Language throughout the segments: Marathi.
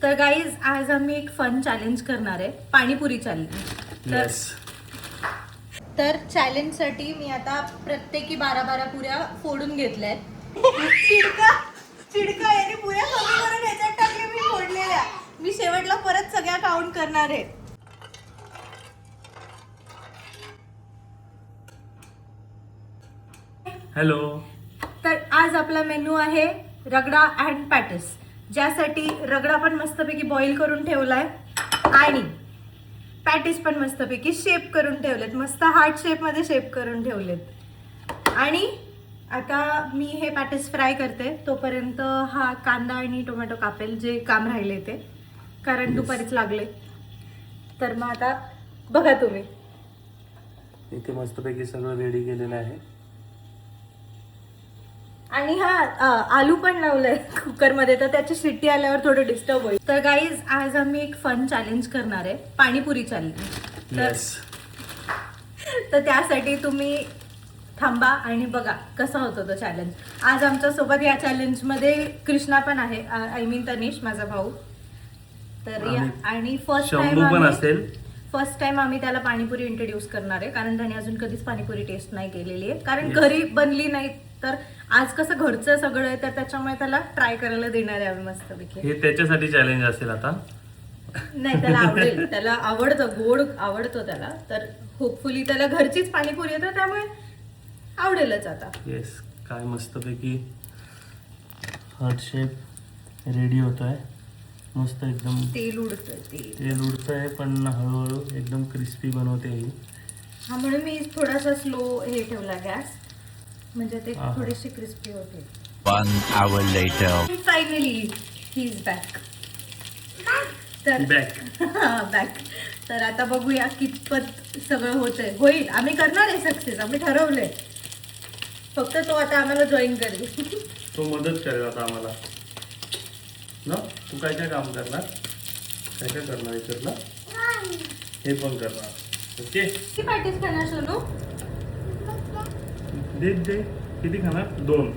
तर गाईज आज आम्ही एक फन चॅलेंज करणार आहे, पाणीपुरी चॅलेंज. तर चॅलेंज साठी मी आता प्रत्येकी 12 पुऱ्या फोडून घेतल्यात. चिडका याने पुऱ्या कमी करून याच्यात टाकले, मी फोडलेल्या. मी शेवटला परत सगळ्या काउंट करणार आहे. हॅलो. तर आज आपला मेनू आहे रगडा अँड पॅटिस, ज्यासाठी रगडा पण मस्तपैकी बॉईल करून ठेवलाय आणि पॅटिस पण मस्तपैकी शेप करून ठेवलेत, मस्त हार्ट शेप मध्ये शेप करून ठेवलेत. आणि आता मी हे पॅटिस फ्राय करते, तोपर्यंत हा कांदा आणि टोमॅटो कापेल, जे काम राहिले ते, कारण दुपारीच लागले. तर मग आता बघा तुम्ही. इथे मस्तपैकी सगळं रेडी केलेलं आहे. आणि हा आलू पण लावलंय कुकर मध्ये, तर त्याची शिट्टी आल्यावर थोडं डिस्टर्ब होईल. तर गाईज आज आम्ही एक फन चॅलेंज करणार आहे, पाणीपुरी चॅलेंज. तर त्यासाठी तुम्ही थांबा आणि बघा कसा होतो तो चॅलेंज. आज आमच्या सोबत या चॅलेंज मध्ये कृष्णा पण आहे, आय मीन तनिष, माझा भाऊ. तर आणि फर्स्ट टाइम आम्ही त्याला पाणीपुरी इंट्रोड्यूस करणार आहे, कारण त्याने अजून कधीच पाणीपुरी टेस्ट नाही केलेली आहे, कारण घरी बनली नाही. तर आज कसं घरचं सगळं आहे, तर त्याच्यामुळे त्याला ट्राय करायला देणार आहे आम्ही मस्तपैकी. हे त्याच्यासाठी चॅलेंज असेल आता. नाही, त्याला आवडेल, त्याला आवडतं, गोड आवडतो त्याला. तर होपफुली त्याला घरचीच पाणीपुरी येतं, त्यामुळे आवडेलच आता. येस, काय मस्तपैकी हार्ट शेप रेडी होत आहे. मस्त एकदम तेल उडतंय, तेल उडतंय, पण हळूहळू एकदम क्रिस्पी बनवते ही. हा, म्हणून मी थोडासा स्लो हे ठेवला गॅस, म्हणजे ते थोडेसे क्रिस्पी होते. 1 hour later. Finally he is back. तर बॅक. तर आता बघूया कितपत सगळं होतंय. आम्ही करणार आहे सक्सेस, आम्ही ठरवलंय. फक्त तो आता आम्हाला जॉईन करेल. तो मदत करेल आता आम्हाला ना. तू काय काय काम करणार, काय काय करणार याच्यातलं, हे पण करणार. ओके. किती पॅटीस खाणार सोनू? दे किती खाणार? 2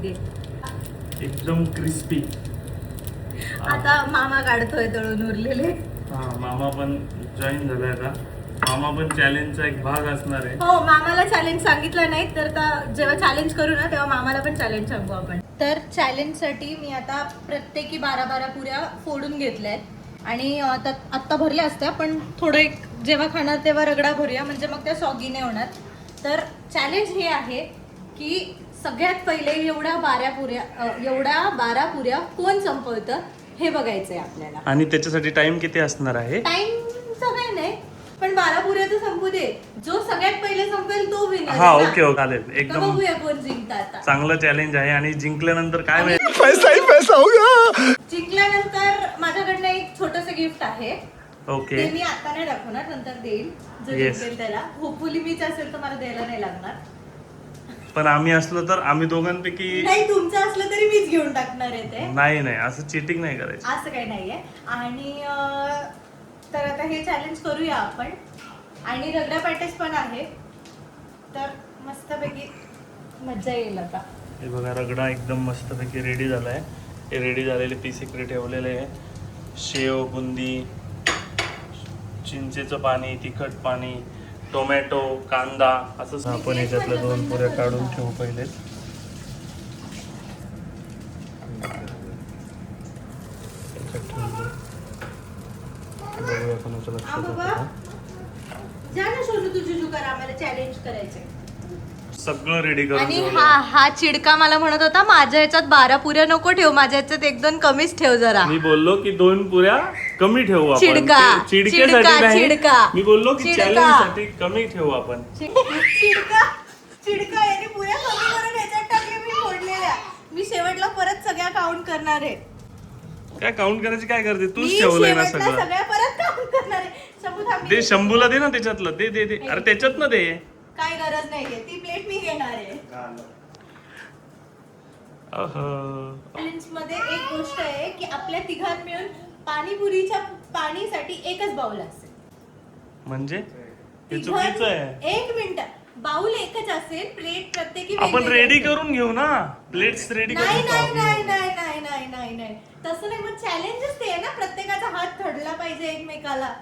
दे. एकदम क्रिस्पी. आता मामा काढतोय तळून उरलेले. हा, मामा पण जॉईन झालाय आता. मामा पण चॅलेंजचा एक भाग असणार आहे. हो, मामाला चॅलेंज सांगितलं नाही, तर जेव्हा चॅलेंज करू ना तेव्हा मामाला पण चॅलेंज सांगू आपण. तर चॅलेंज साठी मी आता प्रत्येकी 12 पुऱ्या फोडून घेतल्यात. आणि आत्ता भरल्या असत्या, पण थोडं एक जेव्हा खाणार तेव्हा रगडा भरूया, म्हणजे मग त्या सॉगी नाही होणार. तर चॅलेंज हे आहे की सगळ्यात पहिले एवढ्या 12 पुऱ्या कोण संपवतं हे बघायचंय आपल्याला. आणि त्याच्यासाठी टाइम किती असणार आहे? टाइमचं काही नाही, पण 12 पुऱ्या तर संपू दे. जो सगळ्यात पहिले संपेल तो विनर. हा, ओके, चालेल. एकदम बघूया कोण जिंकतं आता. चांगलं चॅलेंज आहे. आणि जिंकल्यानंतर काय मिळेल? पैसा ही पैसा होगा. जिंकल्यानंतर माझ्याकडनं एक छोटंसं गिफ्ट आहे. ओके. ते मी आता नाही दाखवणार, नंतर देईल. जो जिंकेल त्याला. होपफुली मीच असेल तर मला द्यायला नाही लागणार. पण आम्ही असलो तर आम्ही दोघांपैकी नाही, तुमचं असलं तरी मीच घेऊन टाकणार आहे ते. नाही, असं चिटिंग नाही करायचं. असं काही नाहीये. आणि तर आता हे चॅलेंज करूया आपण. आणि रगडा पॅटिस पण आहे, तर मस्तपैकी मजा येईल आता. हे बघा, रगडा एकदम मस्तपैकी रेडी झालाय. हे रेडी झालेले पीस इकडे ठेवलेले आहे. शेव, बुंदी, चिंचेचं पाणी, तिखट पाणी, टोमॅटो, कांदा, असं आपण याच्यातल्या 2 पुऱ्या काढून ठेवू पहिले. बघूया कोणाचं लक्ष देतं. जा ना सोनू, तुझी जुगार आम्हाला चॅलेंज करायचंय. सगळं रेडी आणि करून. हा चिडका मला म्हणत होता माझ्या ह्याच्यात 12 पुऱ्या नको ठेव, माझ्या ह्याच्यात 1-2 कमीच ठेव जरा. मी बोललो की 2 पुऱ्या कमी ठेवू आपण. चिडका. मी बोललो की चॅलेंज साठी कमी ठेवू आपण. चिडका याने पुऱ्या कमी करून ह्याच्यात टाकले, मी फोडलेल्या. मी शेवटला परत सगळ्या काउंट करणार आहे. काय काउंट करायची काय करते? तूच ठेवलंय ना सगळं. सगळ्या परत काउंट करणार आहे. दे शंभूला, दे ना त्याच्यातलं. दे. अरे त्याच्यात ना दे. काय गरज नाहीये, ती प्लेट मी घेणार आहे. चॅलेंज मध्ये एक गोष्ट आहे की आपल्या तिघांत मिळून पाणीपुरीच्या पाणीसाठी एकच बाउल असेल. म्हणजे हे चुकीचं आहे. 1 मिनिट, बाउल एकच असेल, प्लेट प्रत्येकी आपण वेगवेगळी रेडी असेल. करून घेऊ ना, प्लेट्स रेडी नाही करून नाही घेऊ. नाही नाही नाही नाही नाही नाही तसं नाही. मग चॅलेंजच ते आहे ना, प्रत्येकाचा हात थडला पाहिजे एकमेकाला.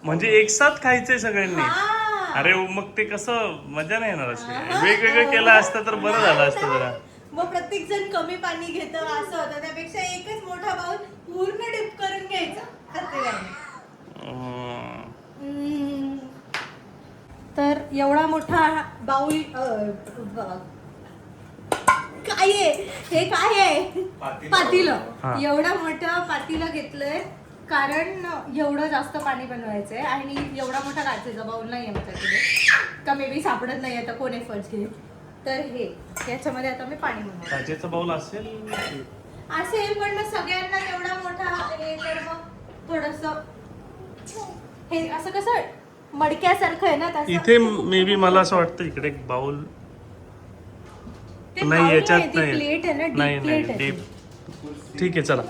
म्हणजे एक साथ खायचंय सगळ्यांनी. हा. अरे मग ते कसं मजा नाही येणार असे. हा. वेगवेगळं केलं असतं तर बरं झालं असतं जरा. मग प्रत्येक जण कमी पाणी घेतं असं होतं. त्यापेक्षा एकच मोठा बाउल पूर्ण डिप करून घ्यायचा प्रत्येकाने. तर एवढा मोठा बाउल काय आहे हे, काय आहे पातीलं. हा. एवढं मोठं पातीलं घेतलंय कारण एवढं जास्त पाणी बनवायचंय आणि एवढा मोठा काचेचा बाउल नाहीये माझ्याकडे, का मे बी सापडत नाही आता कोण एफर्ट्स घेईल. तर हे याच्यामध्ये आता मी पाणी बनवते. काचेचं बाउल असेल असेल पण मग सगळ्यांना एवढा मोठा हे तर मग थोडस हे असं कसं मडक्यासारखं आहे ना तसं. इथे मे बी मला असं वाटतं इकडे एक बाउल ते नाही, bowl याच्यात ती नाही. प्लेट आहे ना, नाही डीप प्लेट आहे डीप. ती. ठीक आहे चला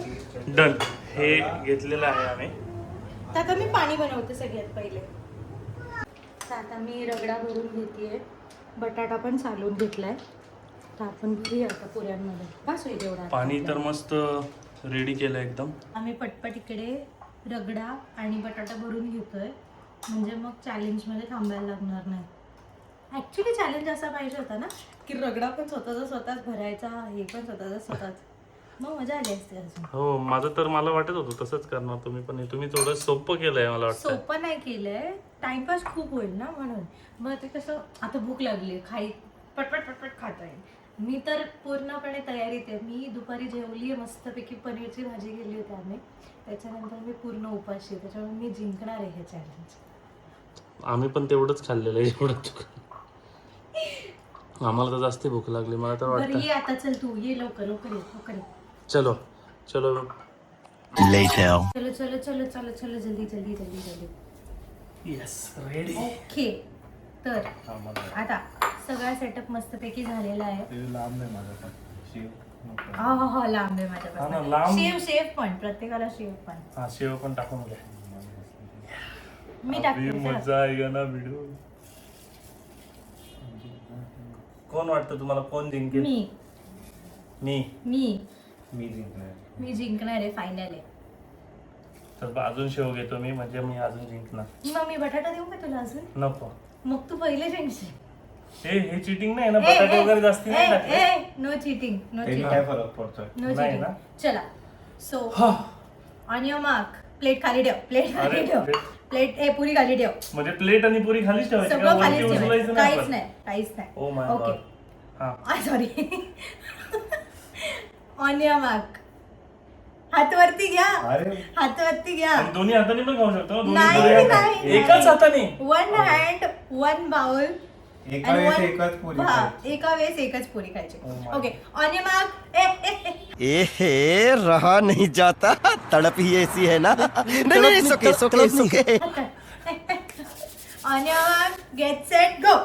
डन. हे घेतलेलं आहे आम्ही. तर आता मी पाणी बनवते सगळ्यात पहिले. तर आता मी रगडा भरून घेतेय, बटाटा पण सालून घेतलाय. तर आपण भरूया आता पुऱ्यांमध्ये. बस होईल एवढा. पाणी तर मस्त रेडी केलं एकदम. आम्ही पटपट इकडे रगडा आणि बटाटा भरून घेतोय, म्हणजे मग चॅलेंजमध्ये थांबायला लागणार नाही. ॲक्च्युली चॅलेंज असा पाहिजे होता ना की रगडा पण स्वतःच भरायचा, हे पण स्वतःच, मग मजा आली असते अजून. हो माझं तर मला वाटत होतं तसंच करणार तुम्ही पण. तुम्ही थोडं सोपं केलंय मला वाटतं. सोपं नाही केलंय, टाइमपास खूप होईल ना म्हणून. मग ते कसं आता भूक लागली, पटपट खाता येईल. मी तर पूर्णपणे तयारीत आहे. मी दुपारी जेवली आहे मस्तपैकी, पनीरची भाजी केली होती आम्ही, त्याच्यानंतर मी पूर्ण उपाशी आहे. त्याच्यामुळे मी जिंकणार आहे हे चॅलेंज. आम्ही पण तेवढंच खाल्लेलं आहे जेवढं. आम्हाला तर जास्त भूक लागली मला तर बरं वाटतं. ये आता, चल तू ये लवकर ये. चलो चलो Later. चलो जल्दी. Yes ready. ओके. तर आता सगळा सेटअप मस्तपैकी झालेला आहे. लांब आहे माझा पण हो लांब आहे हा ना, माझ्यापासून. लांब. शेव पण प्रत्येकाला शेव पण. हा शेव पण टाकून घ्या. मी अभी टाकते. मजा आएगा ना व्हिडिओ. कोण वाटतं तुम्हाला कोण जिंकेल? मी जिंकणार आहे, फायनल आहे. तर अजून शेव घेतो मी, म्हणजे मी अजून जिंकणार. मग मी बटाटा देऊ का तुला अजून? नको. मग तू पहिले जिंकशील. हे चीटिंग नाही ना, बटाटे वगैरे जास्ती नाही टाकले. No cheating. काय फरक पडतोय? नाही ना. चला so on your mark, plate खाली ठेव. प्लेट पुरी खाली ठेव. म्हणजे प्लेट आणि पुरी खालीच ठेवायची का? सगळं वरती खालीच उचलायचं ठेवायचं. नाही काहीच आपण? नाही, काहीच नाही. Oh my okay. God. हा. सॉरी. On your mark. हात वरती घ्या. आणि दोन्ही हाताने पण खाऊ शकतो ना? नाही, दोन्ही हाताने? नाही. एकाच हाताने. One hand one bowl. एका वेळेस एकच पुरी खायची. एका वेळेस एकच पुरी खायची. Oh my okay on your mark. ए रहा नहीं जाता, तड़प ही ऐसी है ना. नहीं सुके. On your mark, get set go.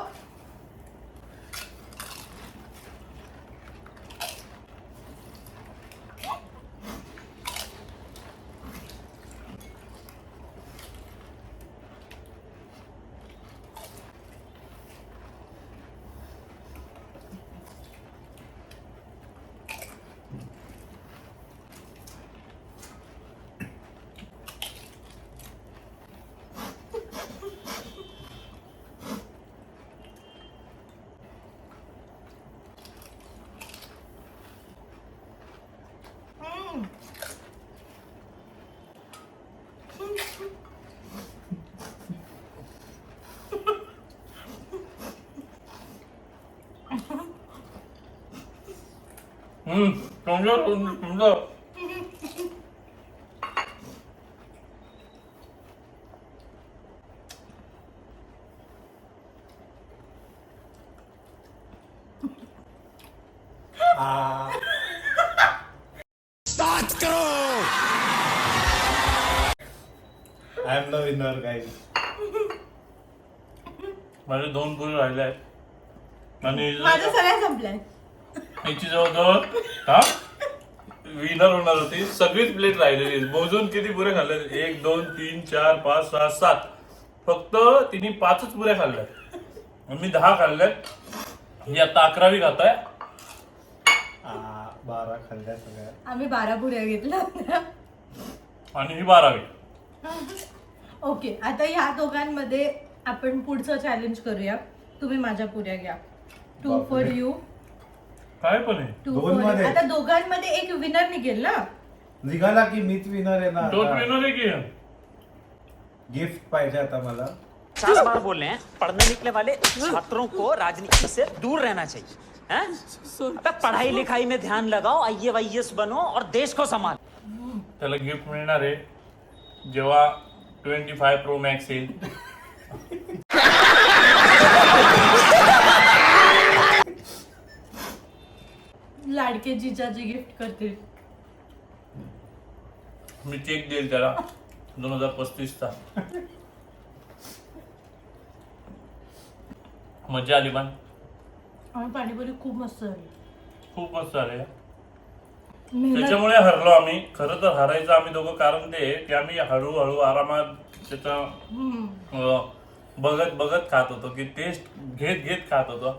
समजा. बात करो. I am the winner guys. माझे 2 पुरी राहिले आहेत आणि माझं सगळ्या संपलंय. याची जवळजवळ विनर होणार होती. सगळीच प्लेट राहिलेली. मोजून किती पुरे खाल्ले? 1 2 3 4 5 6 7. फक्त तिने 5च पुऱ्या खाल्ल्या. मी 10 खाल्ले, ही आता 11वी खाताय. 12 खाल्ल्या सगळ्या. आम्ही 12 पुऱ्या घेतल्या. आणि ही 12वी. ओके, आता ह्या दोघांमध्ये आपण पुढचं चॅलेंज करूया. तुम्ही माझ्या पुऱ्या घ्या. 2 फॉर यू, काय पण आहे 2 दोन फॉर मध्ये. आता दोघांमध्ये एक विनर निघेल ना. निघाला की मीच विनर आहे दोन ना. विनर आहे की. गिफ्ट पाहिजे आता मला. 50 बार बोल रहे हैं पढ़ने निकले वाले छात्रों को राजनीति से दूर रहना चाहिए हैं? अबे पढ़ाई लिखाई में ध्यान लगाओ, IAS बनो और देश को संभाल. त्याला गिफ्ट मिळणार आहे जेव्हा 25 Pro Max येईल. लाडके जिजाजी गिफ्ट करतील. मी चेक देईल त्याला 2035चा. मजा आली पण आणि पाणीपुरी खूप मस्त झाली. खूप मस्त झाले. मेहनत त्याच्यामुळे हरलो आम्ही. खरं तर हरायचं आम्ही दोघं कारण ते की आम्ही हळूहळू आरामात त्याचा बघत बघत खात होतो की टेस्ट घेत घेत खात होतो.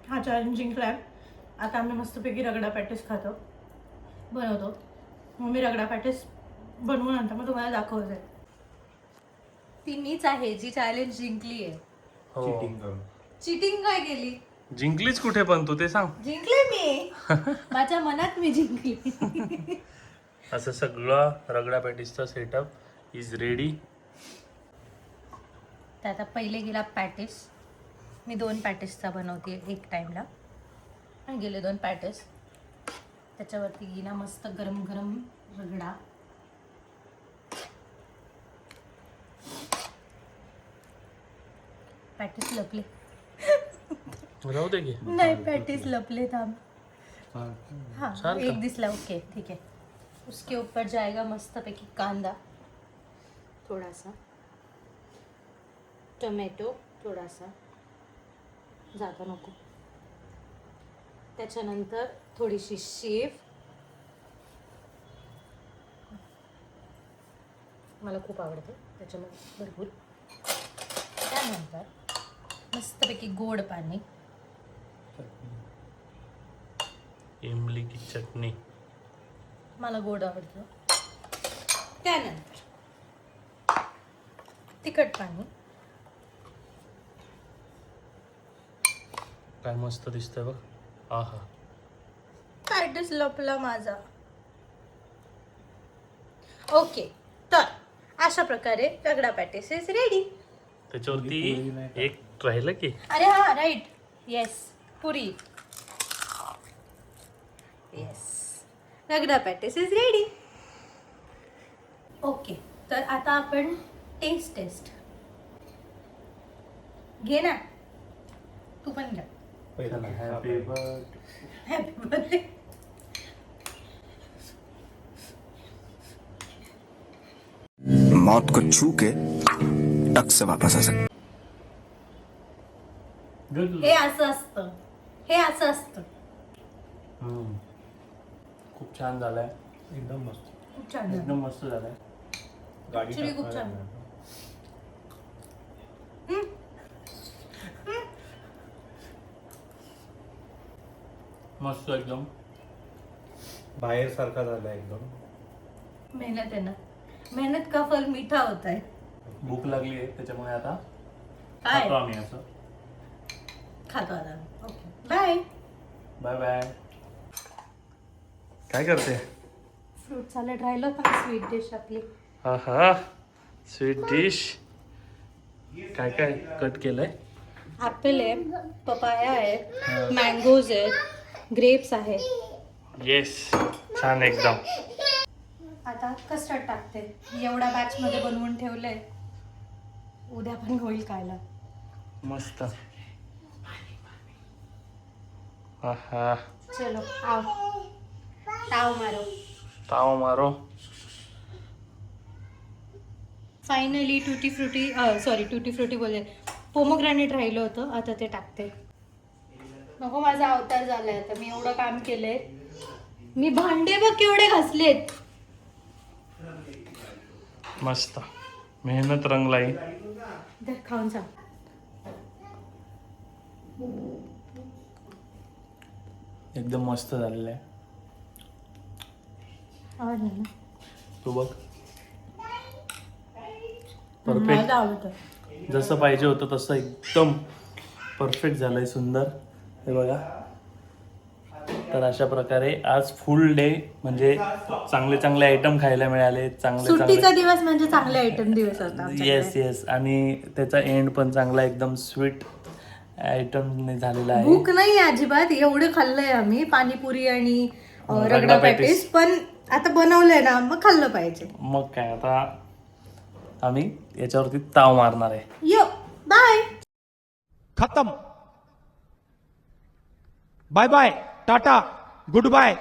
हा चॅलेंज जिंकलाय. आता आम्ही मस्तपैकी रगडा पॅटीस बनवतो. मग मी रगडा पॅटीस बनवून नंतर मग तुम्हाला दाखवते. ती मीच आहे जी चॅलेंज जिंकली आहे. चिटिंग करून. चिटिंग काय केली? जिंकलीच कुठे पण तू ते सांग. जिंकले मी. माझ्या मनात मी जिंकली. असं सगळं रगडा पॅटीसचा सेटअप इज रेडी. तर आता पहिले गेला पॅटीस. मी 2 पॅटीसचा बनवते एक टाइमला. आणि गेले 2 पॅटीस. त्याच्यावरती गेला मस्त गरम गरम रगडा. पॅटीस लपले. राहू दे की. नाही पॅटीस लपले थांब. हाँ चाल का? एक दिसला. ओके ठीक है. उसके ऊपर जाएगा मस्तपैकी कांदा, थोड़ा सा टोमॅटो, थोड़ा सा जाता नको. त्याच्यानंतर थोडीशी शेव. मला खूप आवडते त्याच्यामध्ये भरपूर. त्यानंतर मस्तपैकी गोड पाणी. इमली की चटणी. मला गोड आवडतं. त्यानंतर तिखट पाणी. काय मस्त दिसतंय बघ. आहा. पॅटीस लपला माझा. ओके, तर अशा प्रकारे रगडा पॅटीस इज रेडी. त्याच्यावरती एक राहिलं की. अरे हा right. Yes, puri. Yes, ragda pattice is ready. Okay, तर आता आपण टेस्ट घे ना. तू पण घे. Happy happy birthday. मौत को छू के टक से वापस आ सकते. हे असं असतं. हे असं असतं. खूप छान झालाय. एकदम मस्त. खूप छान झालं. एकदम मस्त झालाय. गाडी Actually खूप टाकणार छान. आहे. मस्त एकदम. बाहेर सारखा झाला एकदम. मेहनत आहे ना. मेहनत का फल मीठा होता है. भूक लागली आहे त्याच्यामुळे आता काय खातो आम्ही असं. खातो आता. Okay, bye. Bye bye. काय करते? फ्रूट सॅलड राहिलं पण स्वीट डिश आपली. हा स्वीट डिश. काय काय कट केलंय? ॲपल आहे, पपाया आहे, मँगोज आहेत, ग्रेप्स आहेत. येस, छान एकदम. आता कस्टर्ड टाकते. एवढ्या बॅच मध्ये बनवून ठेवलंय. उद्या पण होईल खायला. मस्त. आहा. चलो आओ, ताव मारो. ताव मारो. फायनली टुटी फ्रुटी बोलले. पोमोग्रॅनेट राहिलं होतं, आता ते टाकते. नको, माझा अवतार झालाय आता. मी एवढं काम केलंय. मी भांडे बघ केवढे घासलेत. मस्त. मेहनत रंगलाई. धर, खाऊन सांग. एकदम मस्त झालेलं आहे. आवडलं ना? तू बघ. मला परफेक्ट आवडतं. जसं पाहिजे होतं तसं एकदम परफेक्ट झालंय. सुंदर. हे बघा. तर अशा प्रकारे आज फुल डे म्हणजे चांगले चांगले आयटम खायला मिळाले. चांगले सुट्टीचा चांगले. दिवस म्हणजे चांगले आयटम दिवस होता आमच्याकडे. Yes yes. आणि त्याचा एंड पण चांगला एकदम स्वीट आयटम झालेला आहे. भूक नाही अजिबात. एवढं खाल्लंय आम्ही पाणीपुरी आणि रगडा रगडा पॅटीस. पॅटीस. पण आता बनवलंय ना मग खाल्लं पाहिजे. मग काय आता आम्ही याच्यावरती ताव मारणार आहे. Yo bye. खत्म. Bye bye, tata, good bye.